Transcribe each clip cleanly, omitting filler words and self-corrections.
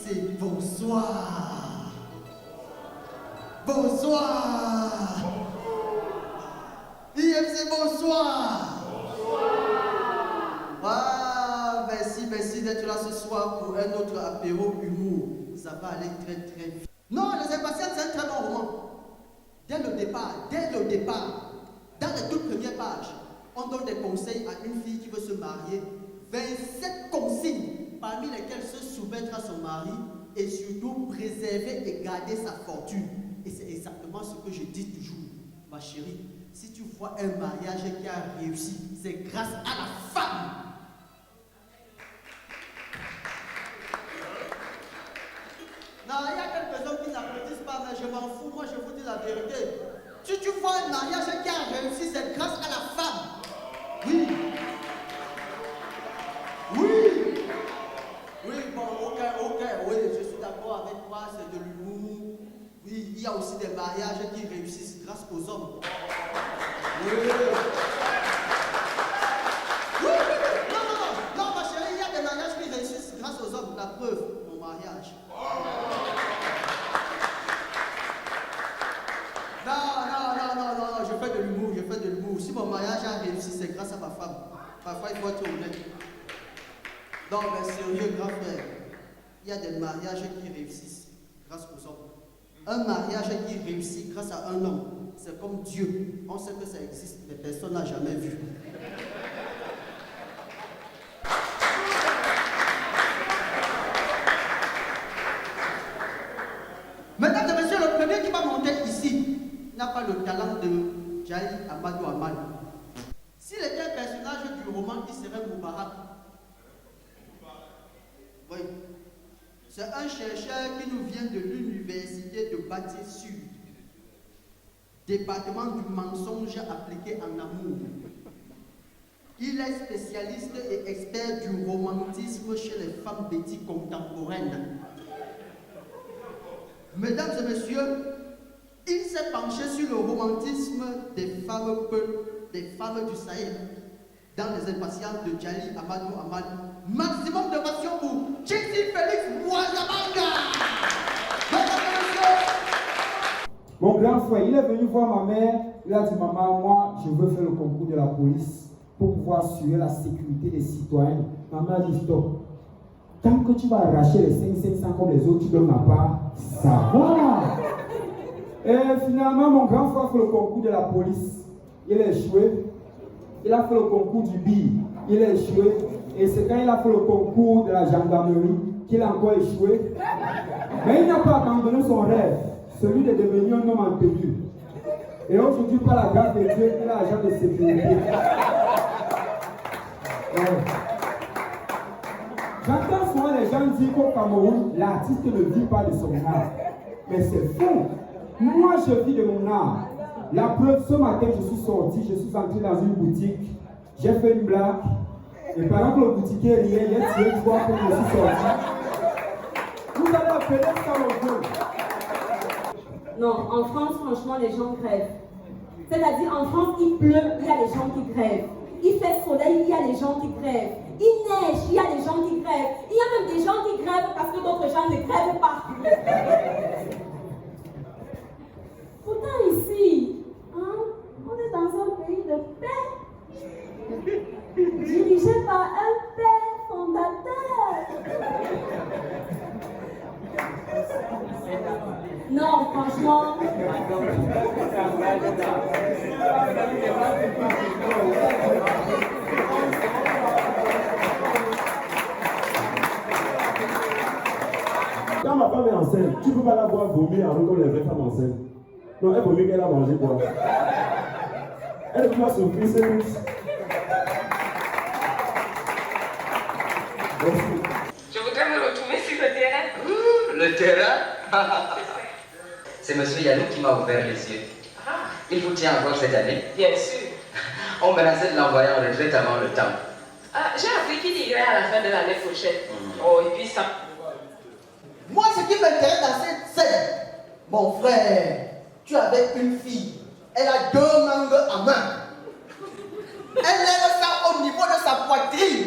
c'est bonsoir. Bonsoir. IFC, bonsoir. Ah, merci d'être là ce soir pour un autre apéro humour. Ça va aller très vite. Non, Les Impatients, c'est un très bon roman. Dès le départ, dans les toutes premières pages, on donne des conseils à une fille qui veut se marier. 27 consignes, parmi lesquelles se soumettre à son mari et surtout préserver et garder sa fortune. Et c'est exactement ce que je dis toujours, ma chérie. Si tu vois un mariage qui a réussi, c'est grâce à la femme. Non, il y a quelques hommes qui n'applaudissent pas, mais je m'en fous, moi je vous dis la vérité. Si tu vois un mariage qui a réussi, c'est grâce à la femme. Oui. Oui, bon, ok, oui, je suis d'accord avec toi, c'est de l'humour. Oui, il y a aussi des mariages qui réussissent grâce aux hommes. Oui. Non, ma chérie, il y a des mariages qui réussissent grâce aux hommes. La preuve, mon mariage. Non, je fais de l'humour. Si mon mariage a réussi, c'est grâce à ma femme. Parfois, il faut être honnête. Non, mais sérieux, grand frère, il y a des mariages qui réussissent grâce aux hommes. Un mariage qui réussit grâce à un homme, c'est comme Dieu. On sait que ça existe, mais personne n'a jamais vu. Mesdames et messieurs, le premier qui va monter ici n'a pas le talent de Djali Amadou Amadou. S'il était un personnage du roman, il serait Moubarak. Oui. C'est un chercheur qui nous vient de l'université de Bati Sud, département du mensonge appliqué en amour. Il est spécialiste et expert du romantisme chez les femmes bêtis contemporaines. Mesdames et messieurs, il s'est penché sur le romantisme des femmes peuples, des femmes du Sahel, dans Les Impatients de Djali Amadou Amadou. Maximum de passion pour Chelsea Félix Mouazamanga. Mesdames et messieurs. Mon grand frère, il est venu voir ma mère. Il a dit, maman, moi, je veux faire le concours de la police pour pouvoir assurer la sécurité des citoyens. Maman a dit, stop. Tant que tu vas arracher les 500 comme les autres, tu donnes ma part, ça va. Et finalement, mon grand frère a fait le concours de la police. Il a échoué. Il a fait le concours du BI. Il a échoué. Et c'est quand il a fait le concours de la gendarmerie qu'il a encore échoué. Mais il n'a pas abandonné son rêve, celui de devenir un homme en tenue. Et aujourd'hui, par la grâce de Dieu, il est agent de sécurité. J'entends souvent les gens dire qu'au Cameroun, l'artiste ne vit pas de son art. Mais c'est faux. Moi, je vis de mon art. La preuve, ce matin, je suis sorti, je suis entré dans une boutique. J'ai fait une blague. Et pendant que le boutiquier riait, il a tiré 3 pour que je suis sorti. Vous allez appeler ça le jeu. Non, en France, franchement, les gens crèvent. C'est-à-dire, en France, il pleut, il y a des gens qui crèvent. Il fait soleil, il y a des gens qui crèvent. Il neige, il y a des gens qui crèvent. Il y a même des gens qui crèvent parce que d'autres gens ne crèvent pas. Pourtant, ici, hein, on est dans un pays de paix, dirigé par un père fondateur. Non, franchement. Quand ma femme est enceinte, tu ne peux pas la voir vomir avant comme les vraies femmes enceintes. Non, elle vomit qu'elle a mangé quoi. Elle doit souffrir, c'est tout. Je voudrais me retrouver sur le terrain. Le terrain? C'est monsieur Yannou qui m'a ouvert les yeux. Il vous tient encore cette année? Bien sûr. On menaçait de l'envoyer en retraite avant le temps. J'ai appris qu'il irait à la fin de l'année prochaine. Oh, et puis ça. Moi, ce qui m'intéresse dans cette scène, mon frère, tu avais une fille. Elle a 2 mangues en main. Elle lève ça au niveau de sa poitrine.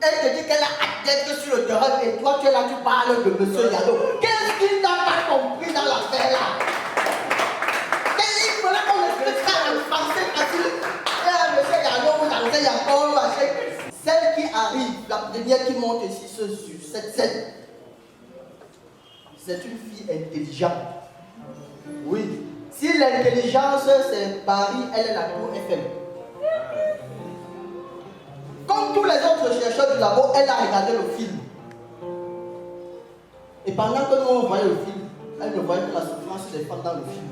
Elle te dit qu'elle a d'être sur le terrain et toi tu es là, tu parles de monsieur Yalo. Qu'est-ce qu'il n'a pas compris dans l'affaire là? Il fallait qu'on explique ça en français facile. Monsieur Yalo, vous avez Yalo, machin. Celle qui arrive, la première qui monte ici sur cette scène, c'est une fille intelligente. Oui. Si l'intelligence c'est Paris, elle est la tour Eiffel. Comme tous les autres chercheurs du labo, elle a regardé le film. Et pendant que nous on voyait le film, elle ne voyait que la souffrance des femmes dans le film.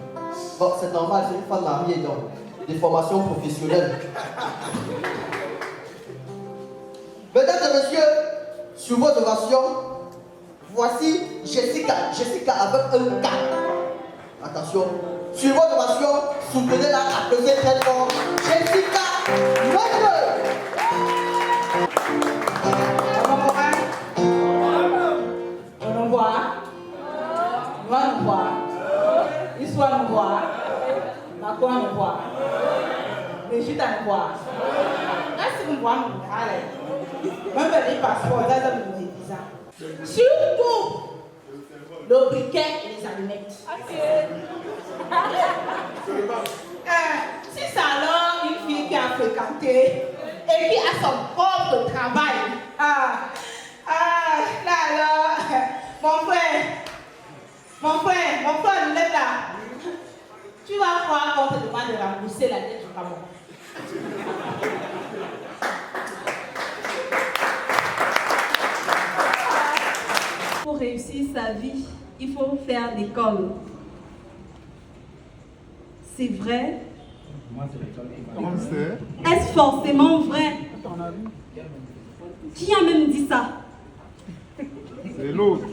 Bon, c'est normal, c'est une femme mariée donc, des formations professionnelles. Mesdames et messieurs, sur vos ovations, voici Jessica. Jessica avec un K. Attention. Sur vos ovations, soutenez-la, applaudissez très fort. Jessica Wendel. On voit. On voit. Histoire on voit. Macron on voit. Brigitte on voit. Est-ce qu'on voit mon allez. Même les passeports, ça me dit ça. Surtout le briquet et les allumettes. Si c'est alors une fille qui a fréquenté et qui a son propre travail. Là alors, mon frère, lève là. Tu vas croire qu'on te demande de rembourser la dette du Cameroun. Pour réussir sa vie, il faut faire l'école. C'est vrai? Est-ce forcément vrai? Qui a même dit ça? C'est l'autre.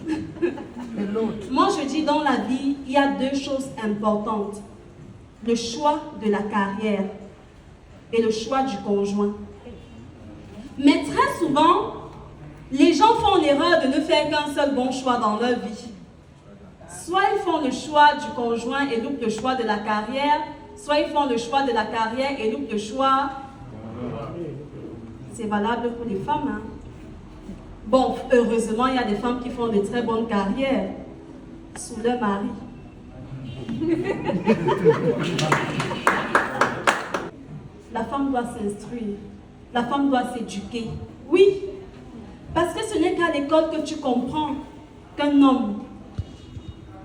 Moi, je dis dans la vie, il y a deux choses importantes. Le choix de la carrière et le choix du conjoint. Mais très souvent, les gens font l'erreur de ne faire qu'un seul bon choix dans leur vie. Soit ils font le choix du conjoint et loupent le choix de la carrière, soit ils font le choix de la carrière et loupent le choix. C'est valable pour les femmes. Hein? Bon, heureusement, il y a des femmes qui font de très bonnes carrières sous leur mari. La femme doit s'instruire. La femme doit s'éduquer. Oui, parce que ce n'est qu'à l'école que tu comprends qu'un homme,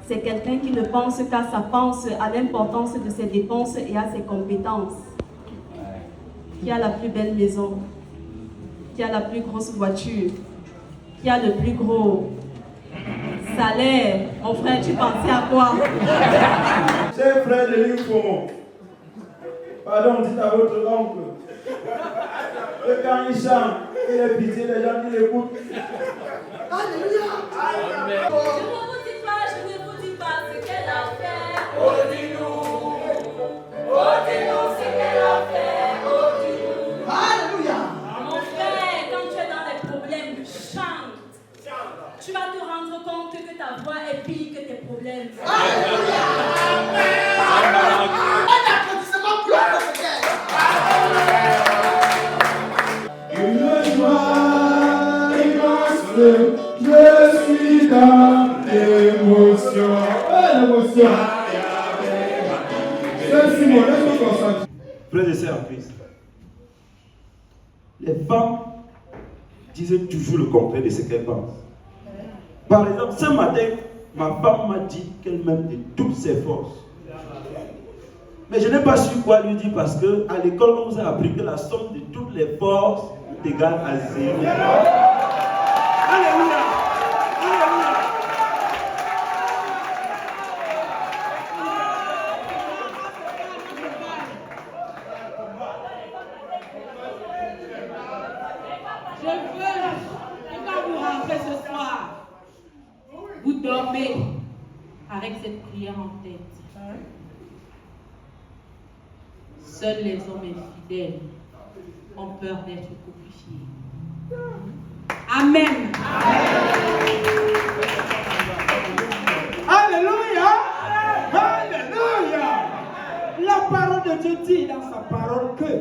c'est quelqu'un qui ne pense qu'à sa pensée, à l'importance de ses dépenses et à ses compétences. Qui a la plus belle maison, qui a la plus grosse voiture, qui a le plus gros salaire. Mon frère, tu pensais à quoi? Cher frère de l'Infomon, pardon, dites à votre oncle que quand il chante, il est pitié des gens qui l'écoutent. Alléluia. Je ne vous dis pas ce qu'elle a fait. Oh, dis-nous ce qu'elle a fait. Oh, dis-nous. Alléluia. Mon frère, quand tu es dans les problèmes, chante. Tu vas te rendre compte que ta voix est pire que tes problèmes. Alléluia. Un applaudissement pour la prophétesse. Une joie immense, je suis dans l'émotion. L'émotion. C'est Simon, laisse-moi concentrer. Frères et sœurs en Christ, les femmes disent toujours le contraire de ce qu'elles pensent. Par exemple, ce matin, ma femme m'a dit qu'elle m'aime de toutes ses forces. Mais je n'ai pas su quoi lui dire parce qu'à l'école, on nous a appris que la somme de toutes les forces est égale à 0. Alléluia! Alléluia! Je veux que quand vous rentrez ce soir, vous dormez avec cette prière en tête. Seuls les hommes infidèles ont peur d'être crucifiés. Amen. Alléluia! Alléluia! La parole de Dieu dit dans sa parole que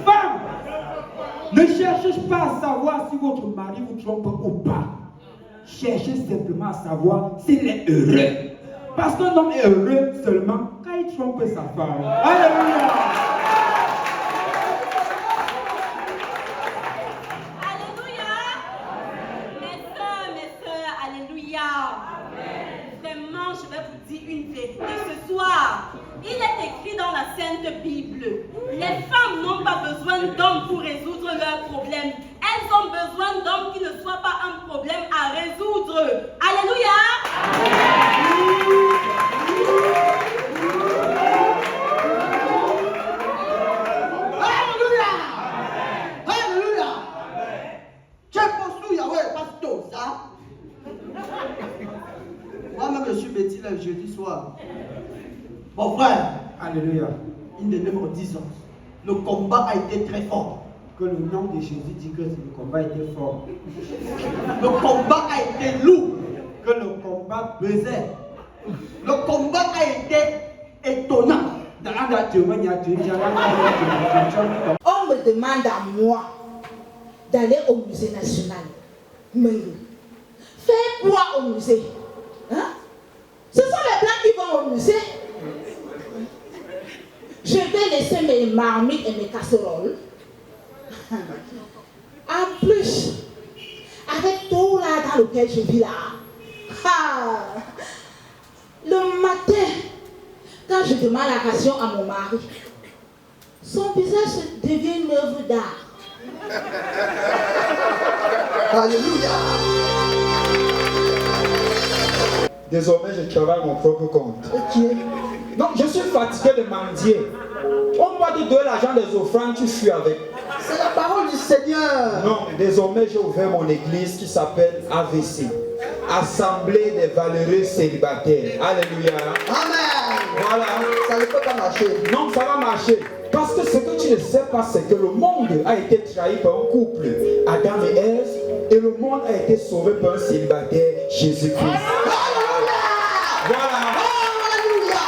femme, Ne cherchez pas à savoir si votre mari vous trompe ou pas. Cherchez simplement à savoir s'il est heureux. Parce qu'un homme est heureux seulement quand il trompe sa femme. Alléluia! Alléluia! Mes sœurs, alléluia! Vraiment, je vais vous dire une vérité ce soir. Il est écrit dans la Sainte Bible, les femmes n'ont pas besoin d'hommes pour résoudre leurs problèmes. Elles ont besoin d'hommes qui ne soient pas un problème à résoudre. Alléluia! Alléluia! Alléluia! Tu es posé Yahweh, pasteur, ça? Moi-même, je suis bêtis le jeudi soir. Mon frère, Alléluia. in the name of Jesus, le combat a été très fort. Que le nom de Jésus dit que le combat était fort. Le combat a été lourd. Que le combat pesait. Le combat a été étonnant. On me demande à moi d'aller au musée national. Mais faire quoi au musée? Hein? Ce sont les blancs qui vont au musée. Je vais laisser mes marmites et mes casseroles. En plus, avec tout là dans lequel je vis là, le matin, quand je demande la ration à mon mari, son visage devient une œuvre d'art. Alléluia. Désormais, je travaille à mon propre compte. Non, je suis fatigué de mendier. On m'a dit de l'argent des offrandes, tu fuis avec. C'est la parole du Seigneur. Non, désormais, j'ai ouvert mon église qui s'appelle AVC. Assemblée des valeureux célibataires. Alléluia. Amen. Voilà. Ça ne peut pas marcher. Non, ça va marcher. Parce que ce que tu ne sais pas, c'est que le monde a été trahi par un couple, Adam et Ève, et le monde a été sauvé par un célibataire, Jésus-Christ. Alléluia. Voilà. Alléluia.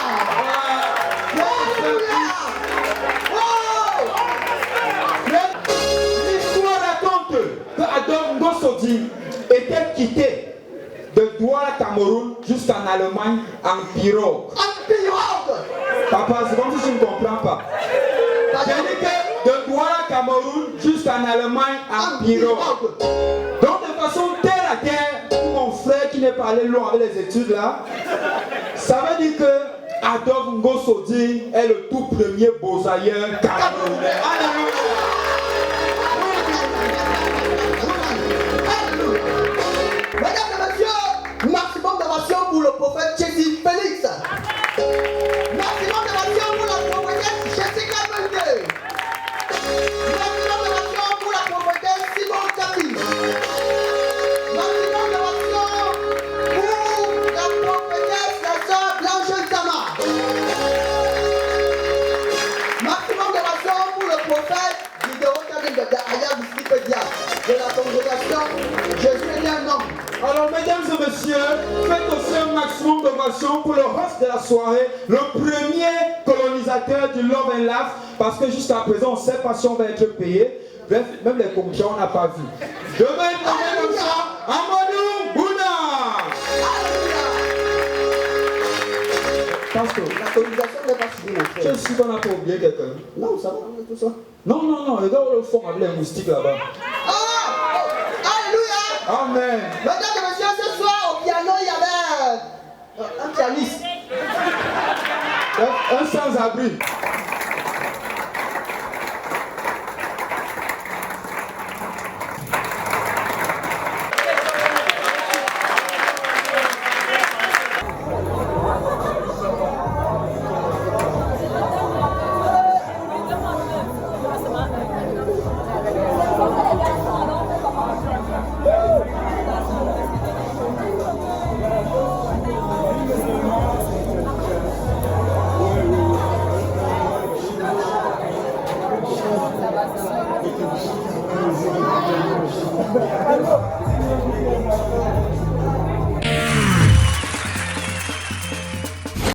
L'histoire raconte que Adam Ngossodi était quitté de Douala, Cameroun, jusqu'en Allemagne en pirogue. En pirogue. Papa, c'est comme si tu ne comprends pas. J'ai dit que de Douala, Cameroun, jusqu'en Allemagne en pirogue. Donc de façon terre à terre, pour mon frère qui n'est pas allé loin avec les études là, ça veut dire que Adolphe Ngossodi est le tout premier bosailleur camerounais. Alléluia. Mesdames et messieurs, maximum d'ovation pour le prophète Jésus Félix. Maximum d'ovation pour la prophétesse Jessica Mende. Maximum d'ovation pour la prophétesse Simon Kapi. Maximum d'ovation pour la prophétesse la sœur Blanche Zama. Maximum d'ovation pour le prophète Diderot Kabin de Ayam Slipedia de la congrégation Jésus est un homme. Alors mesdames et messieurs, faites aussi un maximum d'ovation pour le reste de la soirée, le premier colonisateur du Love and Laugh, parce que jusqu'à présent on ne sait pas si on va être payé. Bref, même les commissions on n'a pas vu. Demain, comme ça, Amadou Bouna. Parce que La colonisation n'est pas finie, mon frère. je suis qu'on n'a pas oublié quelqu'un. Non, ça va, on est tout ça. Non, les gars au fond avec les moustiques là-bas. Alléluia. Amen. Mesdames et messieurs, ce soir au piano, il y avait un pianiste. Un sans-abri. Allô